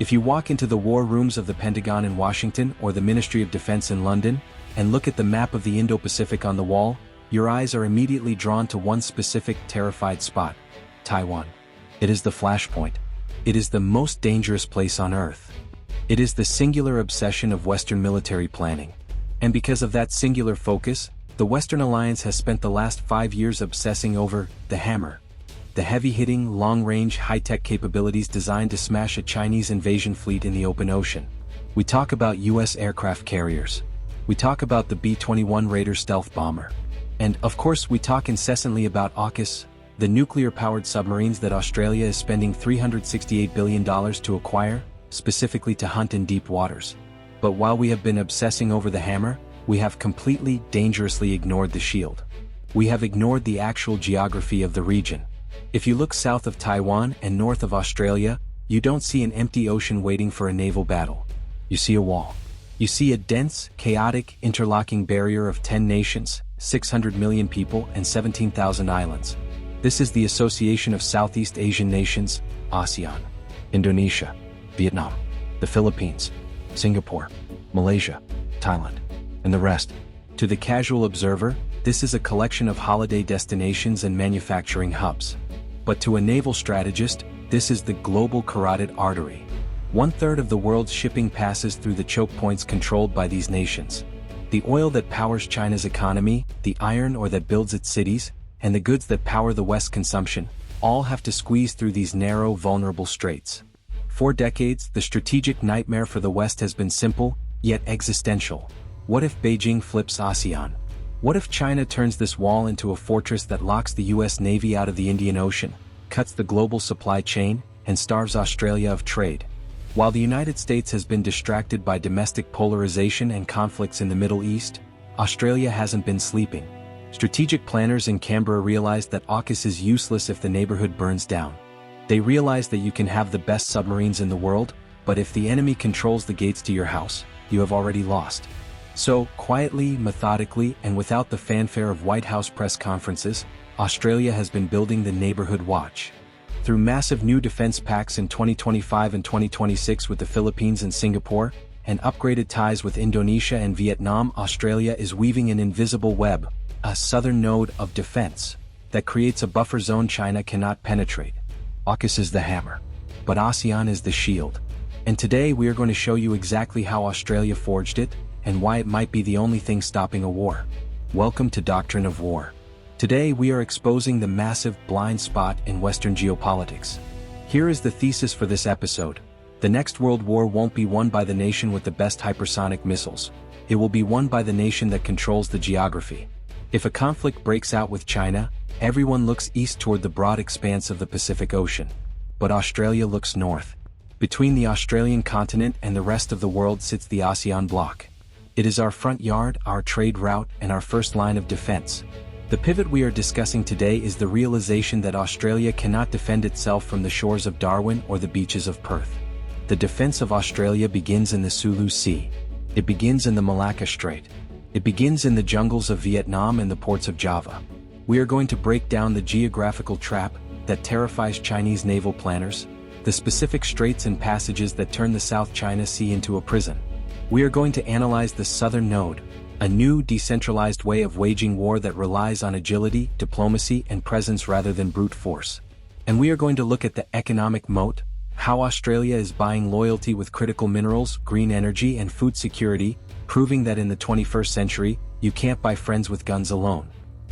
If you walk into the war rooms of the Pentagon in Washington or the Ministry of Defense in London, and look at the map of the Indo-Pacific on the wall, your eyes are immediately drawn to one specific terrified spot: Taiwan. It is the flashpoint. It is the most dangerous place on Earth. It is the singular obsession of Western military planning. And because of that singular focus, the Western Alliance has spent the last 5 years obsessing over the hammer. The heavy-hitting, long-range, high-tech capabilities designed to smash a Chinese invasion fleet in the open ocean. We talk about U.S. aircraft carriers. We talk about the B-21 Raider stealth bomber. And, of course, we talk incessantly about AUKUS, the nuclear-powered submarines that Australia is spending $368 billion to acquire, specifically to hunt in deep waters. But while we have been obsessing over the hammer, we have completely, dangerously ignored the shield. We have ignored the actual geography of the region. If you look south of Taiwan and north of Australia, you don't see an empty ocean waiting for a naval battle. You see a wall. You see a dense, chaotic, interlocking barrier of 10 nations, 600 million people and 17,000 islands. This is the Association of Southeast Asian Nations, ASEAN. Indonesia, Vietnam, the Philippines, Singapore, Malaysia, Thailand, and the rest. To the casual observer, this is a collection of holiday destinations and manufacturing hubs. But to a naval strategist, this is the global carotid artery. 1/3 of the world's shipping passes through the choke points controlled by these nations. The oil that powers China's economy, the iron ore that builds its cities, and the goods that power the West's consumption, all have to squeeze through these narrow, vulnerable straits. For decades, the strategic nightmare for the West has been simple, yet existential. What if Beijing flips ASEAN? What if China turns this wall into a fortress that locks the US Navy out of the Indian Ocean, cuts the global supply chain, and starves Australia of trade? While the United States has been distracted by domestic polarization and conflicts in the Middle East, Australia hasn't been sleeping. Strategic planners in Canberra realized that AUKUS is useless if the neighborhood burns down. They realized that you can have the best submarines in the world, but if the enemy controls the gates to your house, you have already lost. So, quietly, methodically, and without the fanfare of White House press conferences, Australia has been building the neighborhood watch. Through massive new defense pacts in 2025 and 2026 with the Philippines and Singapore, and upgraded ties with Indonesia and Vietnam, Australia is weaving an invisible web, a southern node of defense, that creates a buffer zone China cannot penetrate. AUKUS is the hammer, but ASEAN is the shield. And today we are going to show you exactly how Australia forged it, and why it might be the only thing stopping a war. Welcome to Doctrine of War. Today we are exposing the massive blind spot in Western geopolitics. Here is the thesis for this episode. The next world war won't be won by the nation with the best hypersonic missiles. It will be won by the nation that controls the geography. If a conflict breaks out with China, everyone looks east toward the broad expanse of the Pacific Ocean. But Australia looks north. Between the Australian continent and the rest of the world sits the ASEAN bloc. It is our front yard, our trade route, and our first line of defense. The pivot we are discussing today is the realization that Australia cannot defend itself from the shores of Darwin or the beaches of Perth. The defense of Australia begins in the Sulu Sea. It begins in the Malacca Strait. It begins in the jungles of Vietnam and the ports of Java. We are going to break down the geographical trap that terrifies Chinese naval planners, the specific straits and passages that turn the South China Sea into a prison. We are going to analyze the Southern Node, a new decentralized way of waging war that relies on agility, diplomacy, and presence rather than brute force. And we are going to look at the economic moat, how Australia is buying loyalty with critical minerals, green energy, and food security, proving that in the 21st century, you can't buy friends with guns alone.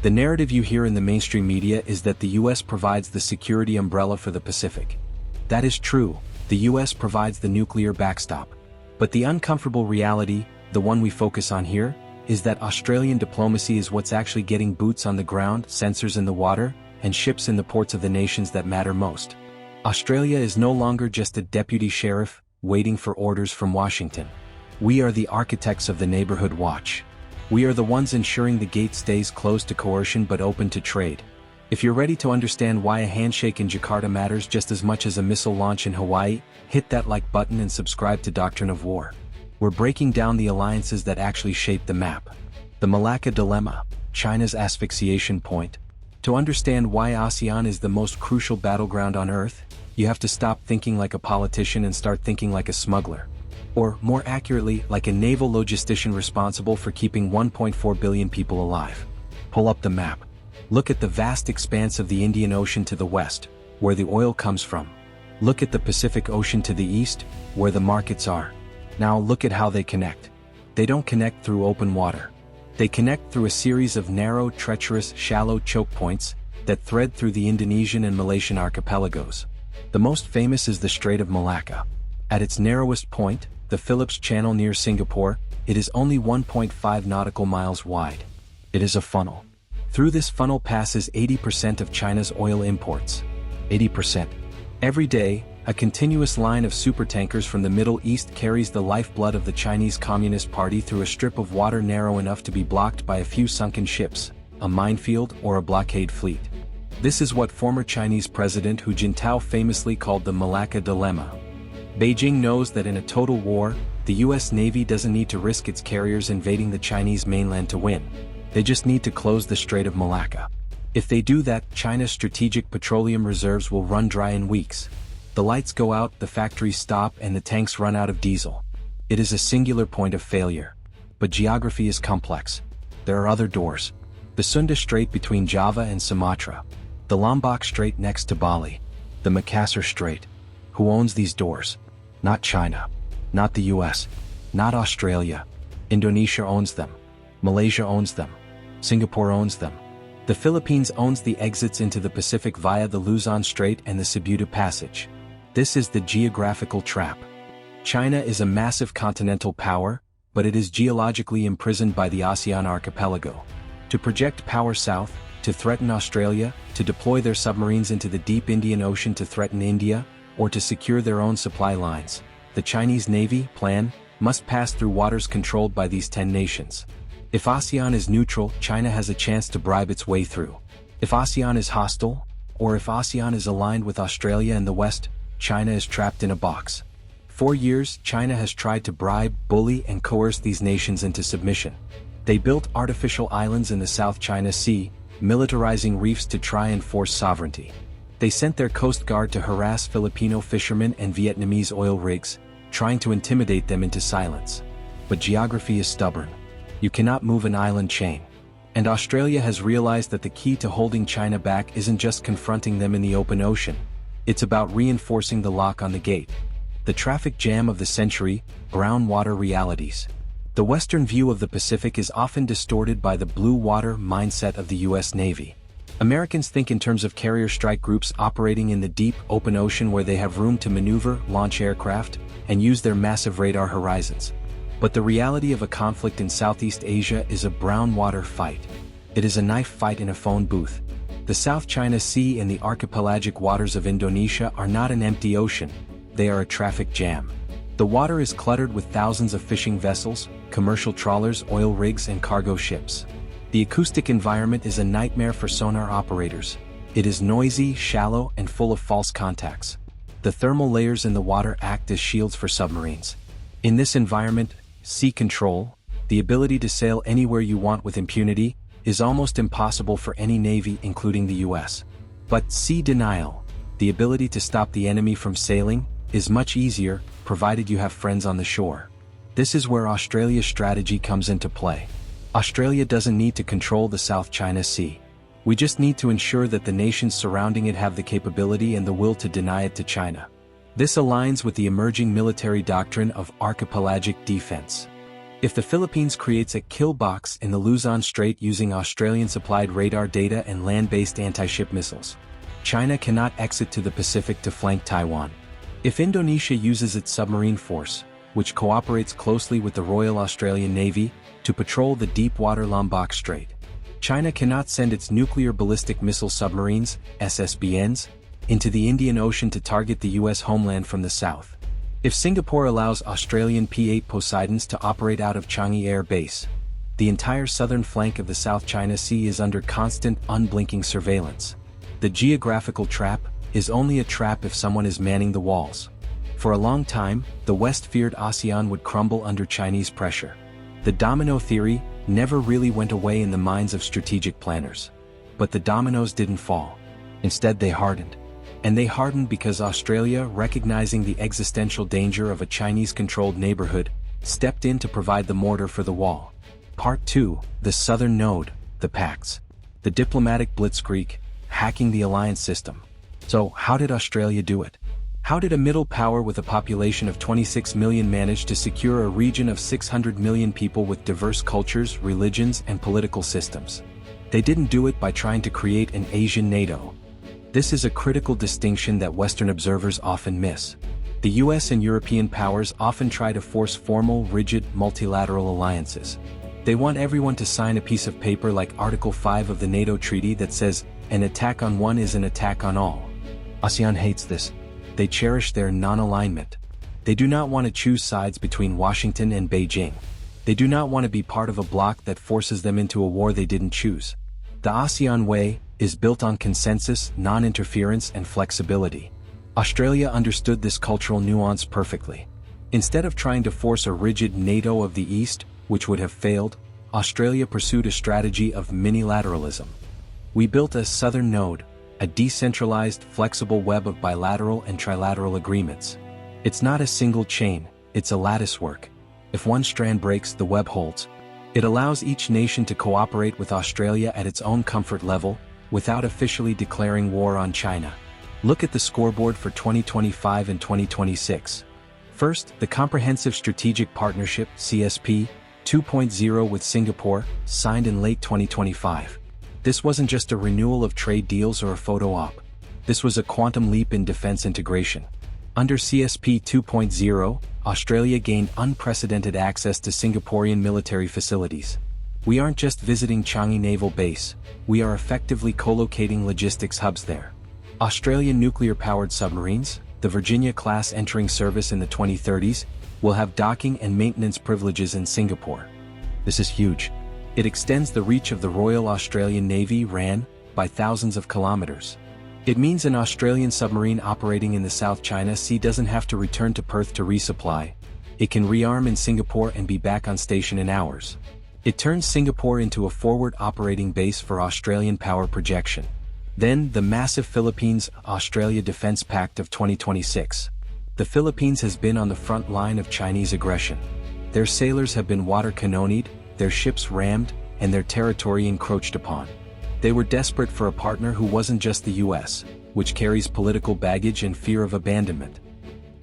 The narrative you hear in the mainstream media is that the US provides the security umbrella for the Pacific. That is true, the US provides the nuclear backstop. But the uncomfortable reality, the one we focus on here, is that Australian diplomacy is what's actually getting boots on the ground, sensors in the water, and ships in the ports of the nations that matter most. Australia is no longer just a deputy sheriff, waiting for orders from Washington. We are the architects of the neighborhood watch. We are the ones ensuring the gate stays closed to coercion but open to trade. If you're ready to understand why a handshake in Jakarta matters just as much as a missile launch in Hawaii, hit that like button and subscribe to Doctrine of War. We're breaking down the alliances that actually shape the map. The Malacca Dilemma, China's asphyxiation point. To understand why ASEAN is the most crucial battleground on Earth, You have to stop thinking like a politician and start thinking like a smuggler. Or, more accurately, like a naval logistician responsible for keeping 1.4 billion people alive. Pull up the map. Look at the vast expanse of the Indian Ocean to the west, where the oil comes from. Look at the Pacific Ocean to the east, where the markets are. Now look at how they connect. They don't connect through open water. They connect through a series of narrow, treacherous, shallow choke points that thread through the Indonesian and Malaysian archipelagos. The most famous is the Strait of Malacca. At its narrowest point, the Phillips Channel near Singapore, it is only 1.5 nautical miles wide. It is a funnel. Through this funnel passes 80% of China's oil imports. 80%. Every day, a continuous line of supertankers from the Middle East carries the lifeblood of the Chinese Communist Party through a strip of water narrow enough to be blocked by a few sunken ships, a minefield or a blockade fleet. This is what former Chinese President Hu Jintao famously called the Malacca Dilemma. Beijing knows that in a total war, the US Navy doesn't need to risk its carriers invading the Chinese mainland to win. They just need to close the Strait of Malacca. If they do that, China's strategic petroleum reserves will run dry in weeks. The lights go out, the factories stop, and the tanks run out of diesel. It is a singular point of failure. But geography is complex. There are other doors. The Sunda Strait between Java and Sumatra. The Lombok Strait next to Bali. The Makassar Strait. Who owns these doors? Not China. Not the US. Not Australia. Indonesia owns them. Malaysia owns them. Singapore owns them. The Philippines owns the exits into the Pacific via the Luzon Strait and the Cebutu Passage. This is the geographical trap. China is a massive continental power, but it is geologically imprisoned by the ASEAN archipelago. To project power south, to threaten Australia, to deploy their submarines into the deep Indian Ocean to threaten India, or to secure their own supply lines, the Chinese Navy plan must pass through waters controlled by these 10 nations. If ASEAN is neutral, China has a chance to bribe its way through. If ASEAN is hostile, or if ASEAN is aligned with Australia and the West, China is trapped in a box. For years, China has tried to bribe, bully, and coerce these nations into submission. They built artificial islands in the South China Sea, militarizing reefs to try and force sovereignty. They sent their coast guard to harass Filipino fishermen and Vietnamese oil rigs, trying to intimidate them into silence. But geography is stubborn. You cannot move an island chain. And Australia has realized that the key to holding China back isn't just confronting them in the open ocean. It's about reinforcing the lock on the gate. The traffic jam of the century, brown water realities. The Western view of the Pacific is often distorted by the blue water mindset of the US Navy. Americans think in terms of carrier strike groups operating in the deep, open ocean where they have room to maneuver, launch aircraft, and use their massive radar horizons. But the reality of a conflict in Southeast Asia is a brown water fight. It is a knife fight in a phone booth. The South China Sea and the archipelagic waters of Indonesia are not an empty ocean, they are a traffic jam. The water is cluttered with thousands of fishing vessels, commercial trawlers, oil rigs, and cargo ships. The acoustic environment is a nightmare for sonar operators. It is noisy, shallow, and full of false contacts. The thermal layers in the water act as shields for submarines. In this environment, sea control, the ability to sail anywhere you want with impunity, is almost impossible for any navy, including the US. But sea denial, the ability to stop the enemy from sailing, is much easier, provided you have friends on the shore. This is where Australia's strategy comes into play. Australia doesn't need to control the South China Sea. We just need to ensure that the nations surrounding it have the capability and the will to deny it to China. This aligns with the emerging military doctrine of archipelagic defense. If the Philippines creates a kill box in the Luzon Strait using Australian-supplied radar data and land-based anti-ship missiles, China cannot exit to the Pacific to flank Taiwan. If Indonesia uses its submarine force, which cooperates closely with the Royal Australian Navy, to patrol the deep-water Lombok Strait, China cannot send its nuclear ballistic missile submarines, SSBNs, into the Indian Ocean to target the US homeland from the south. If Singapore allows Australian P-8 Poseidons to operate out of Changi Air Base, the entire southern flank of the South China Sea is under constant, unblinking surveillance. The geographical trap is only a trap if someone is manning the walls. For a long time, the West feared ASEAN would crumble under Chinese pressure. The domino theory never really went away in the minds of strategic planners. But the dominoes didn't fall. Instead, they hardened. And they hardened because Australia, recognizing the existential danger of a Chinese-controlled neighborhood, stepped in to provide the mortar for the wall. Part 2, the Southern Node, the Pacts. The diplomatic blitzkrieg, hacking the alliance system. So, how did Australia do it? How did a middle power with a population of 26 million manage to secure a region of 600 million people with diverse cultures, religions, and political systems? They didn't do it by trying to create an Asian NATO. This is a critical distinction that Western observers often miss. The US and European powers often try to force formal, rigid, multilateral alliances. They want everyone to sign a piece of paper like Article 5 of the NATO Treaty that says, an attack on one is an attack on all. ASEAN hates this. They cherish their non-alignment. They do not want to choose sides between Washington and Beijing. They do not want to be part of a bloc that forces them into a war they didn't choose. The ASEAN way is built on consensus, non-interference, and flexibility. Australia understood this cultural nuance perfectly. Instead of trying to force a rigid NATO of the East, which would have failed, Australia pursued a strategy of minilateralism. We built a Southern Node, a decentralized, flexible web of bilateral and trilateral agreements. It's not a single chain, it's a latticework. If one strand breaks, the web holds. It allows each nation to cooperate with Australia at its own comfort level, without officially declaring war on China. Look at the scoreboard for 2025 and 2026. First, the Comprehensive Strategic Partnership, CSP, 2.0 with Singapore, signed in late 2025. This wasn't just a renewal of trade deals or a photo op. This was a quantum leap in defense integration. Under CSP 2.0, Australia gained unprecedented access to Singaporean military facilities. We aren't just visiting Changi Naval Base, we are effectively co-locating logistics hubs there. Australian nuclear-powered submarines, the Virginia-class entering service in the 2030s, will have docking and maintenance privileges in Singapore. This is huge. It extends the reach of the Royal Australian Navy (RAN) by thousands of kilometers. It means an Australian submarine operating in the South China Sea doesn't have to return to Perth to resupply. It can rearm in Singapore and be back on station in hours. It turns Singapore into a forward operating base for Australian power projection. Then, the massive Philippines-Australia Defence Pact of 2026. The Philippines has been on the front line of Chinese aggression. Their sailors have been water cannoned, their ships rammed, and their territory encroached upon. They were desperate for a partner who wasn't just the US, which carries political baggage and fear of abandonment.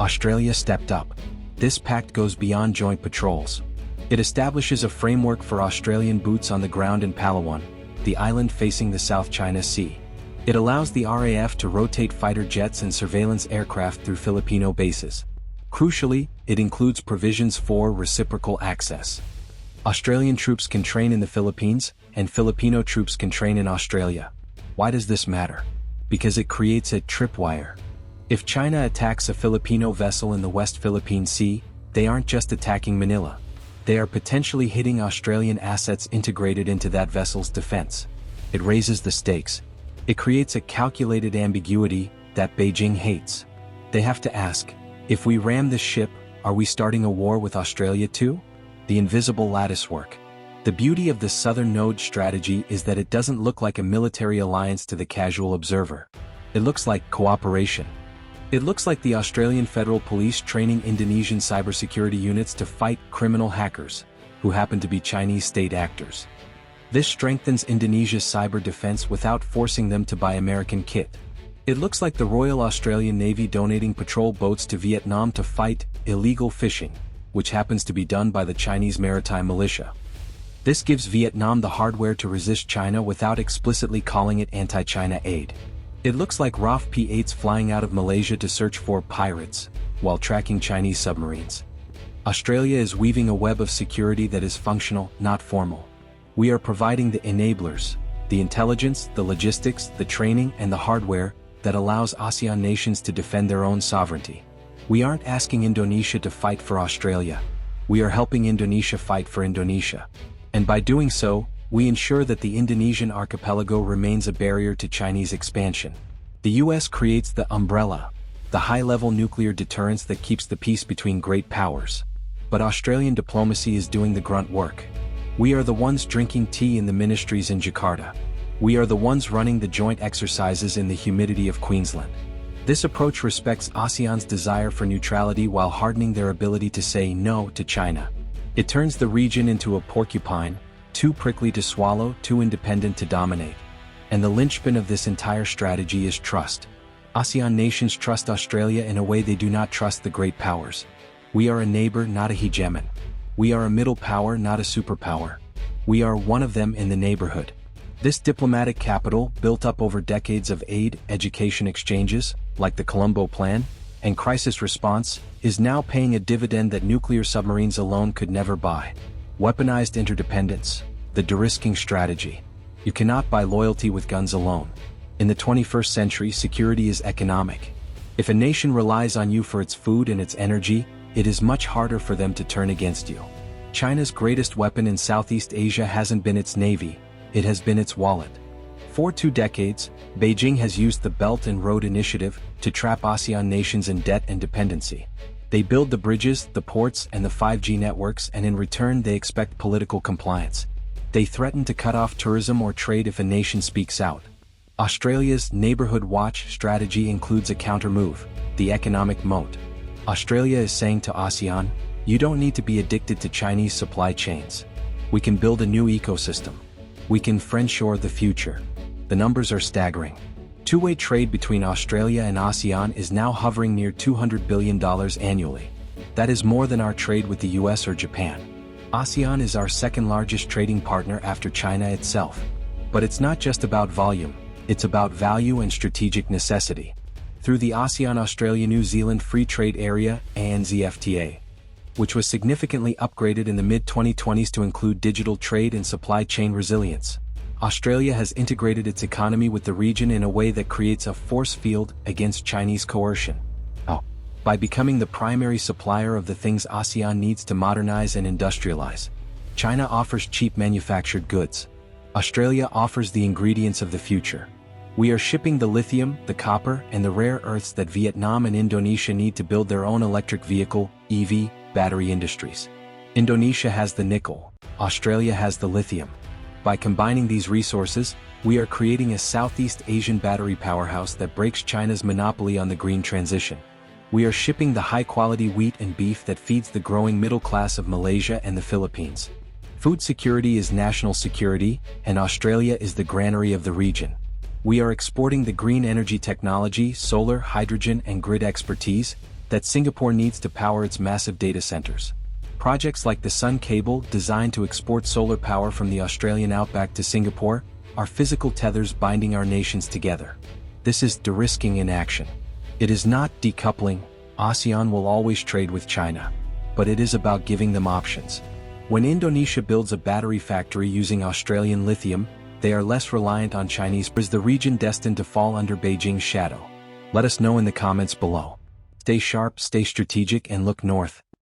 Australia stepped up. This pact goes beyond joint patrols. It establishes a framework for Australian boots on the ground in Palawan, the island facing the South China Sea. It allows the RAF to rotate fighter jets and surveillance aircraft through Filipino bases. Crucially, it includes provisions for reciprocal access. Australian troops can train in the Philippines, and Filipino troops can train in Australia. Why does this matter? Because it creates a tripwire. If China attacks a Filipino vessel in the West Philippine Sea, they aren't just attacking Manila. They are potentially hitting Australian assets integrated into that vessel's defense. It raises the stakes. It creates a calculated ambiguity that Beijing hates. They have to ask, if we ram this ship, are we starting a war with Australia too? The invisible latticework. The beauty of the Southern Node strategy is that it doesn't look like a military alliance to the casual observer. It looks like cooperation. It looks like the Australian Federal Police training Indonesian cybersecurity units to fight criminal hackers, who happen to be Chinese state actors. This strengthens Indonesia's cyber defense without forcing them to buy American kit. It looks like the Royal Australian Navy donating patrol boats to Vietnam to fight illegal fishing, which happens to be done by the Chinese maritime militia. This gives Vietnam the hardware to resist China without explicitly calling it anti-China aid. It looks like RAF P-8s flying out of Malaysia to search for pirates, while tracking Chinese submarines. Australia is weaving a web of security that is functional, not formal. We are providing the enablers, the intelligence, the logistics, the training, and the hardware that allows ASEAN nations to defend their own sovereignty. We aren't asking Indonesia to fight for Australia. We are helping Indonesia fight for Indonesia. And by doing so, we ensure that the Indonesian archipelago remains a barrier to Chinese expansion. The US creates the umbrella, the high-level nuclear deterrence that keeps the peace between great powers. But Australian diplomacy is doing the grunt work. We are the ones drinking tea in the ministries in Jakarta. We are the ones running the joint exercises in the humidity of Queensland. This approach respects ASEAN's desire for neutrality while hardening their ability to say no to China. It turns the region into a porcupine, too prickly to swallow, too independent to dominate. And the linchpin of this entire strategy is trust. ASEAN nations trust Australia in a way they do not trust the great powers. We are a neighbor, not a hegemon. We are a middle power, not a superpower. We are one of them in the neighborhood. This diplomatic capital, built up over decades of aid, education exchanges, like the Colombo Plan, and crisis response, is now paying a dividend that nuclear submarines alone could never buy. Weaponized interdependence, the de-risking strategy. You cannot buy loyalty with guns alone. In the 21st century, security is economic. If a nation relies on you for its food and its energy, it is much harder for them to turn against you. China's greatest weapon in Southeast Asia hasn't been its navy, it has been its wallet. For 2 decades, Beijing has used the Belt and Road Initiative to trap ASEAN nations in debt and dependency. They build the bridges, the ports, and the 5G networks, and in return they expect political compliance. They threaten to cut off tourism or trade if a nation speaks out. Australia's Neighbourhood Watch strategy includes a counter-move, the economic moat. Australia is saying to ASEAN, you don't need to be addicted to Chinese supply chains. We can build a new ecosystem. We can friendshore the future. The numbers are staggering. Two-way trade between Australia and ASEAN is now hovering near $200 billion annually. That is more than our trade with the US or Japan. ASEAN is our second largest trading partner after China itself. But it's not just about volume, it's about value and strategic necessity. Through the ASEAN-Australia-New Zealand Free Trade Area (ANZFTA), which was significantly upgraded in the mid-2020s to include digital trade and supply chain resilience, Australia has integrated its economy with the region in a way that creates a force field against Chinese coercion. By becoming the primary supplier of the things ASEAN needs to modernize and industrialize. China offers cheap manufactured goods. Australia offers the ingredients of the future. We are shipping the lithium, the copper, and the rare earths that Vietnam and Indonesia need to build their own electric vehicle, EV, battery industries. Indonesia has the nickel, Australia has the lithium. By combining these resources, we are creating a Southeast Asian battery powerhouse that breaks China's monopoly on the green transition. We are shipping the high-quality wheat and beef that feeds the growing middle class of Malaysia and the Philippines. Food security is national security, and Australia is the granary of the region. We are exporting the green energy technology, solar, hydrogen, and grid expertise that Singapore needs to power its massive data centers. Projects like the Sun Cable, designed to export solar power from the Australian outback to Singapore, are physical tethers binding our nations together. This is de-risking in action. It is not decoupling. ASEAN will always trade with China. But it is about giving them options. When Indonesia builds a battery factory using Australian lithium, they are less reliant on Chinese. Is the region destined to fall under Beijing's shadow? Let us know in the comments below. Stay sharp, stay strategic, and look north.